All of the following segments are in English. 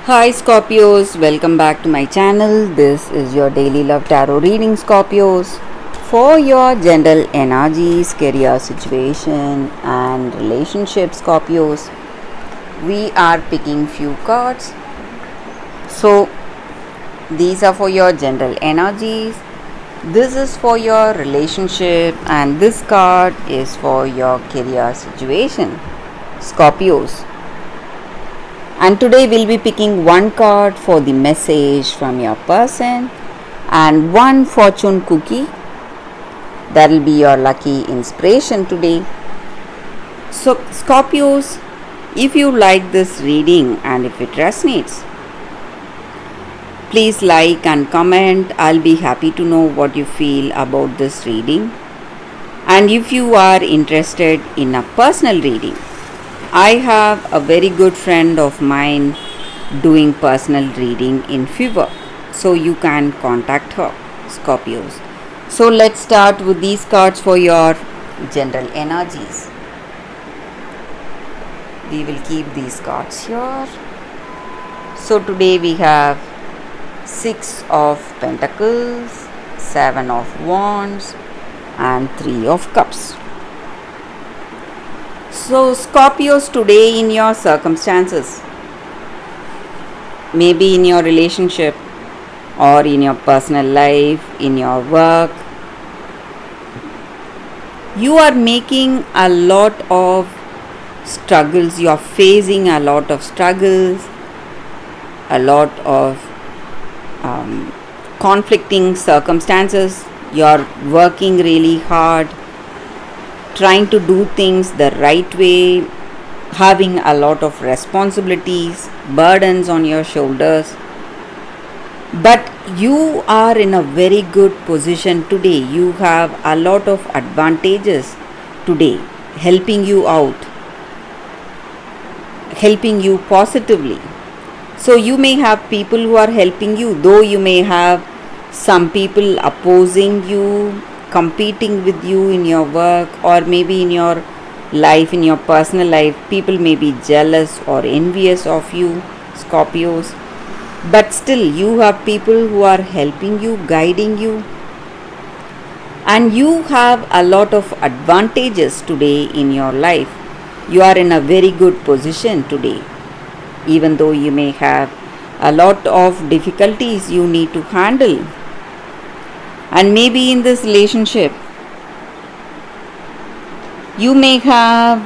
Hi Scorpios, welcome back to my channel. This is your daily love tarot reading, Scorpios. For your general energies, career situation and relationship, Scorpios, we are picking few cards. So these are for your general energies. This is for your relationship and this card is for your career situation, Scorpios. And today we'll be picking one card for the message from your person and one fortune cookie. That will be your lucky inspiration today. So Scorpios, if you like this reading and if it resonates, please like and comment. I'll be happy to know what you feel about this reading. And if you are interested in a personal reading, I have a very good friend of mine doing personal reading in Fever, so you can contact her, Scorpios. So let's start with these cards for your general energies. We will keep these cards here. So today we have 6 of Pentacles, 7 of Wands and 3 of Cups. So Scorpios, today in your circumstances, maybe in your relationship or in your personal life, in your work, you are making a lot of struggles, you are facing a lot of struggles, a lot of conflicting circumstances. You are working really hard, trying to do things the right way, having a lot of responsibilities, burdens on your shoulders. But you are in a very good position today. You have a lot of advantages today helping you out, helping you positively. So you may have people who are helping you, though you may have some people opposing you, competing with you in your work, or maybe in your life, in your personal life, people may be jealous or envious of you, Scorpios. But still, you have people who are helping you, guiding you, and you have a lot of advantages today in your life. You are in a very good position today, even though you may have a lot of difficulties you need to handle. And maybe in this relationship, you may have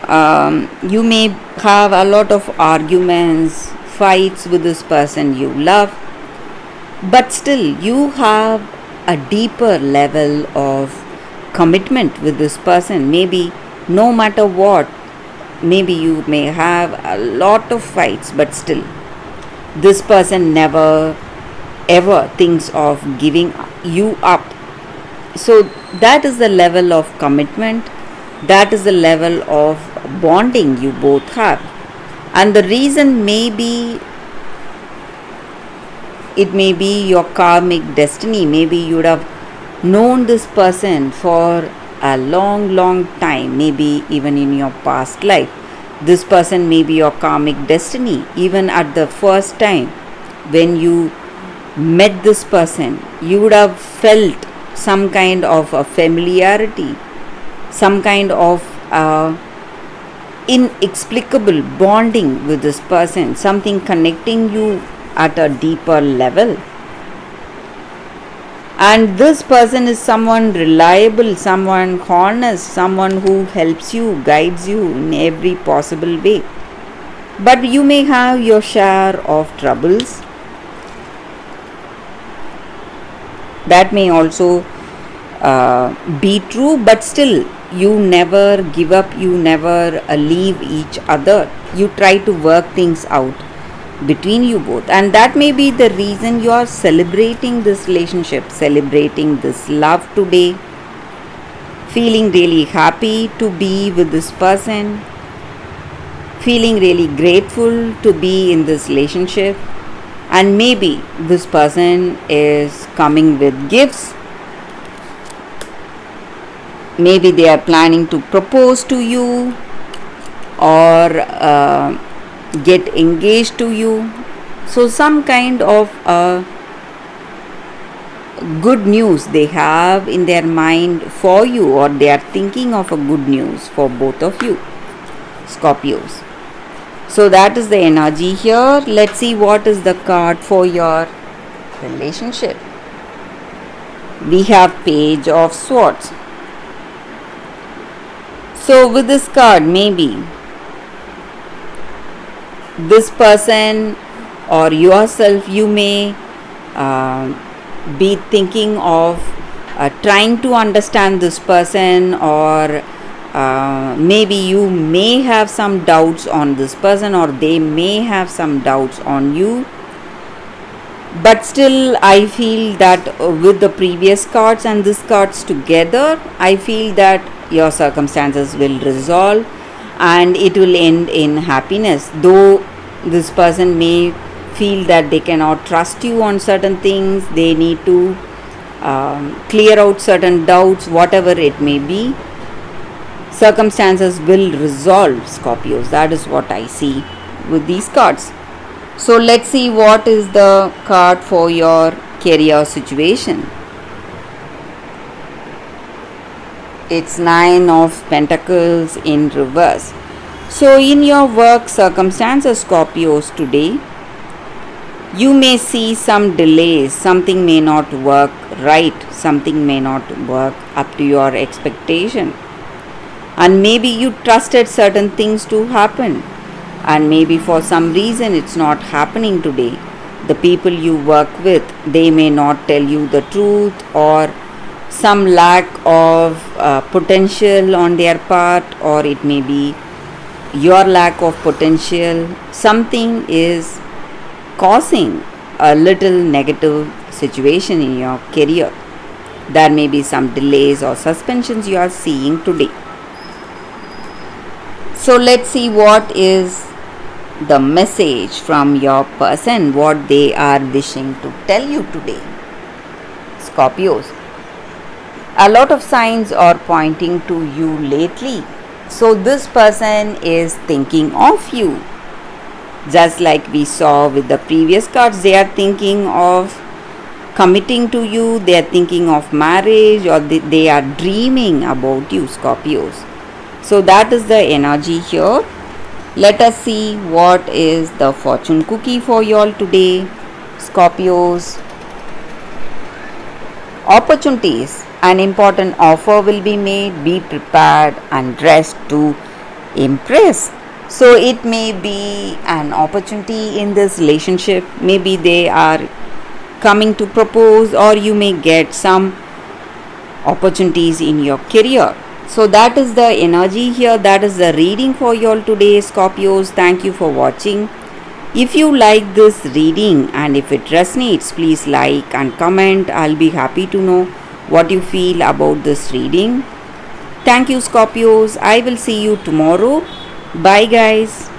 a lot of arguments, fights with this person you love, but still you have a deeper level of commitment with this person. Maybe no matter what, maybe you may have a lot of fights, but still this person never ever thinks of giving you up. So that is the level of commitment, that is the level of bonding you both have. And the reason may be, it may be your karmic destiny. Maybe you would have known this person for a long time, maybe even in your past life. This person may be your karmic destiny. Even at the first time when you met this person, you would have felt some kind of a familiarity, some kind of inexplicable bonding with this person, something connecting you at a deeper level. And this person is someone reliable, someone honest, someone who helps you, guides you in every possible way. But you may have your share of troubles. That may also be true, but still you never give up, you never leave each other. You try to work things out between you both, and that may be the reason you are celebrating this relationship, celebrating this love today, feeling really happy to be with this person, feeling really grateful to be in this relationship. And maybe this person is coming with gifts. Maybe they are planning to propose to you or get engaged to you, So, some kind of good news they have in their mind for you, or they are thinking of a good news for both of you, Scorpios. So, that is the energy here. Let's see what is the card for your relationship. We have Page of Swords. So, with this card, maybe this person or yourself, you may be thinking of trying to understand this person, or maybe you may have some doubts on this person, or they may have some doubts on you. But still, I feel that with the previous cards and this cards together, I feel that your circumstances will resolve and it will end in happiness. Though this person may feel that they cannot trust you on certain things, they need to clear out certain doubts, whatever it may be, circumstances will resolve, Scorpios. That is what I see with these cards. So let's see what is the card for your career situation. It's Nine of Pentacles in reverse. So in your work circumstances, Scorpios, today, you may see some delays. Something may not work right. Something may not work up to your expectation. And maybe you trusted certain things to happen, and maybe for some reason it's not happening today. The people you work with, they may not tell you the truth, or some lack of potential on their part, or it may be your lack of potential. Something is causing a little negative situation in your career. There may be some delays or suspensions you are seeing today. So let's see what is the message from your person, what they are wishing to tell you today, Scorpios. A lot of signs are pointing to you lately. So this person is thinking of you. Just like we saw with the previous cards, they are thinking of committing to you, they are thinking of marriage, or they are dreaming about you, Scorpios. So that is the energy here. Let us see what is the fortune cookie for you all today, Scorpios. Opportunities. An important offer will be made. Be prepared and dressed to impress. So it may be an opportunity in this relationship. Maybe they are coming to propose, or you may get some opportunities in your career. So that is the energy here. That is the reading for you all today, Scorpios. Thank you for watching. If you like this reading and if it resonates, please like and comment. I'll be happy to know what you feel about this reading. Thank you, Scorpios. I will see you tomorrow. Bye, guys.